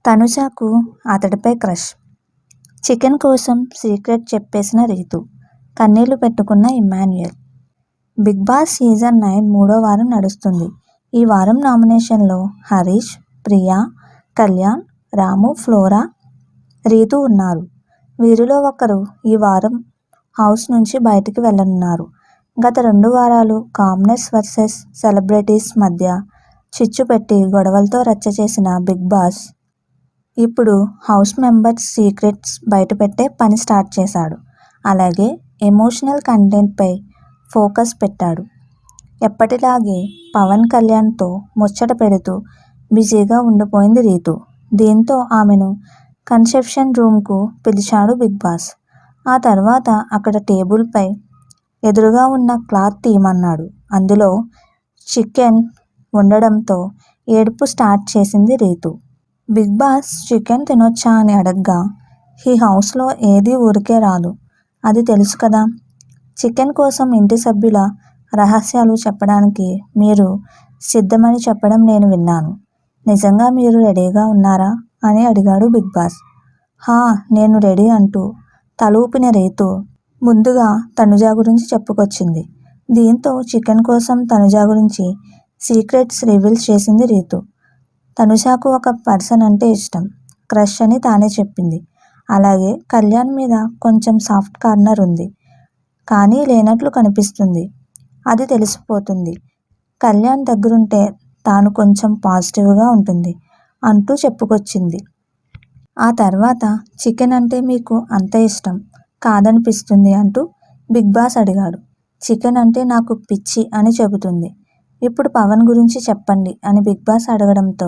తనుజకు అతడిపై crush. Chicken కోసం secret చెప్పేసిన రీతు. కన్నీళ్లు పెట్టుకున్న ఇమ్మాన్యుయల్. బిగ్ బాస్ సీజన్ 9 3వ వారం నడుస్తుంది. ఈ వారం నామినేషన్లో హరీష్, ప్రియా, కళ్యాణ్, రాము, ఫ్లోరా, రీతు ఉన్నారు. వీరిలో ఒకరు ఈ వారం హౌస్ నుంచి బయటికి వెళ్లనున్నారు. గత 2 వారాలు కామనర్స్ వర్సెస్ సెలబ్రిటీస్ మధ్య చిచ్చు పెట్టి గొడవలతో రచ్చ చేసిన బిగ్ బాస్ ఇప్పుడు హౌస్ మెంబర్స్ సీక్రెట్స్ బయటపెట్టే పని స్టార్ట్ చేశాడు. అలాగే ఎమోషనల్ కంటెంట్పై ఫోకస్ పెట్టాడు. ఎప్పటిలాగే పవన్ కళ్యాణ్తో ముచ్చట పెడుతూ బిజీగా ఉండిపోయింది రీతు. దీంతో ఆమెను కన్సెప్షన్ రూమ్కు పిలిచాడు బిగ్ బాస్. ఆ తర్వాత అక్కడ టేబుల్పై ఎదురుగా ఉన్న క్లాత్ తీయమన్నాడు. అందులో చికెన్ ఉండడంతో ఏడుపు స్టార్ట్ చేసింది రీతు. బిగ్ బాస్ చికెన్ తినొచ్చా అని అడగ్గా, ఈ హౌస్లో ఏదీ ఊరికే రాదు, అది తెలుసు కదా. చికెన్ కోసం ఇంటి సభ్యుల రహస్యాలు చెప్పడానికి మీరు సిద్ధమని చెప్పడం నేను విన్నాను. నిజంగా మీరు రెడీగా ఉన్నారా అని అడిగాడు బిగ్ బాస్. హా, నేను రెడీ అంటూ తలూపిన రీతు ముందుగా తనుజ గురించి చెప్పుకొచ్చింది. దీంతో చికెన్ కోసం తనుజ గురించి సీక్రెట్స్ రివీల్ చేసింది రీతు. తనుజకు ఒక పర్సన్ అంటే ఇష్టం, క్రష్ అని తానే చెప్పింది. అలాగే కళ్యాణ్ మీద కొంచెం సాఫ్ట్ కార్నర్ ఉంది, కానీ లేనట్లు కనిపిస్తుంది. అది తెలిసిపోతుంది. కళ్యాణ్ దగ్గరుంటే తాను కొంచెం పాజిటివ్గా ఉంటుంది అంటూ చెప్పుకొచ్చింది. ఆ తర్వాత చికెన్ అంటే మీకు అంత ఇష్టం కాదనిపిస్తుంది అంటూ బిగ్ బాస్ అడిగాడు. చికెన్ అంటే నాకు పిచ్చి అని చెబుతుంది. ఇప్పుడు పవన్ గురించి చెప్పండి అని బిగ్ బాస్ అడగడంతో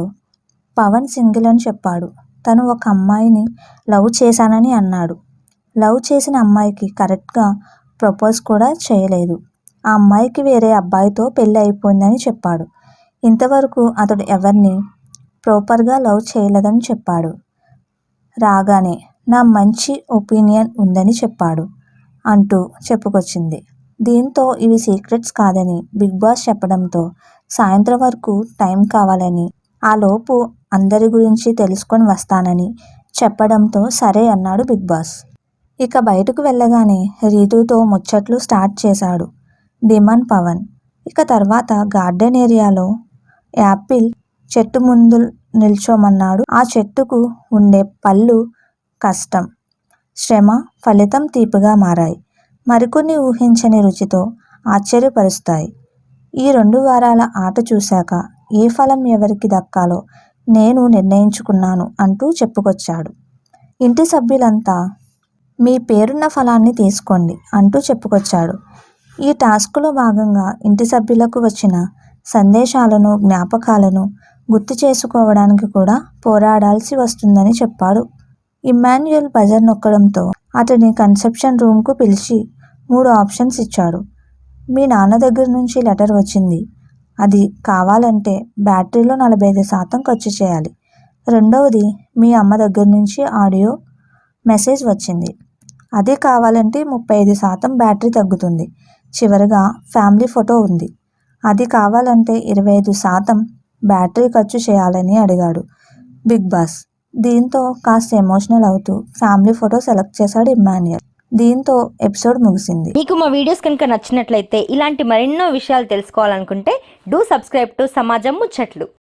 పవన్ సింగిల్ అని చెప్పాడు. తను ఒక అమ్మాయిని లవ్ చేశానని అన్నాడు. లవ్ చేసిన అమ్మాయికి కరెక్ట్గా ప్రపోజ్ కూడా చేయలేదు. ఆ అమ్మాయికి వేరే అబ్బాయితో పెళ్ళి అయిపోయిందని చెప్పాడు. ఇంతవరకు అతడు ఎవరిని ప్రాపర్గా లవ్ చేయలేదని చెప్పాడు. రాగానే నా మంచి ఒపీనియన్ ఉందని చెప్పాడు అంటూ చెప్పుకొచ్చింది. దీంతో ఇవి సీక్రెట్స్ కాదని బిగ్ బాస్ చెప్పడంతో సాయంత్రం వరకు టైం కావాలని, ఆ లోపు అందరి గురించి తెలుసుకొని వస్తానని చెప్పడంతో సరే అన్నాడు బిగ్ బాస్. ఇక బయటకు వెళ్ళగానే రీతుతో ముచ్చట్లు స్టార్ట్ చేశాడు డిమాండ్ పవన్. ఇక తర్వాత గార్డెన్ ఏరియాలో యాపిల్ చెట్టు ముందు నిల్చోమన్నాడు. ఆ చెట్టుకు ఉండే పళ్ళు కష్టం, శ్రమ ఫలితం తీపిగా మారాయి. మరికొన్ని ఊహించని రుచితో ఆశ్చర్యపరుస్తాయి. ఈ 2 వారాల ఆట చూశాక ఏ ఫలం ఎవరికి దక్కాలో నేను నిర్ణయించుకున్నాను అంటూ చెప్పుకొచ్చాడు. ఇంటి సభ్యులంతా మీ పేరున్న ఫలాన్ని తీసుకోండి అంటూ చెప్పుకొచ్చాడు. ఈ టాస్క్లో భాగంగా ఇంటి సభ్యులకు వచ్చిన సందేశాలను, జ్ఞాపకాలను గుర్తు చేసుకోవడానికి కూడా పోరాడాల్సి వస్తుందని చెప్పాడు. ఇమ్మాన్యుయల్ బజర్ నొక్కడంతో అతని కన్సెప్షన్ రూమ్కు పిలిచి 3 ఆప్షన్స్ ఇచ్చాడు. మీ నాన్న దగ్గర నుంచి లెటర్ వచ్చింది, అది కావాలంటే బ్యాటరీలో 45% ఖర్చు చేయాలి. రెండవది మీ అమ్మ దగ్గర నుంచి ఆడియో మెసేజ్ వచ్చింది, అది కావాలంటే 35% బ్యాటరీ తగ్గుతుంది. చివరగా ఫ్యామిలీ ఫోటో ఉంది, అది కావాలంటే 25% బ్యాటరీ ఖర్చు చేయాలని అడిగాడు బిగ్ బాస్. దీంతో కాస్త ఎమోషనల్ అవుతూ ఫ్యామిలీ ఫోటో సెలెక్ట్ చేశాడు ఇమ్మాన్యుయల్. దీంతో ఎపిసోడ్ ముగిసింది. మీకు మా వీడియోస్ కనుక నచ్చినట్లయితే ఇలాంటి మరెన్నో విషయాలు తెలుసుకోవాలనుకుంటే డూ సబ్స్క్రైబ్ టు సమాజం ముచ్చట్లు.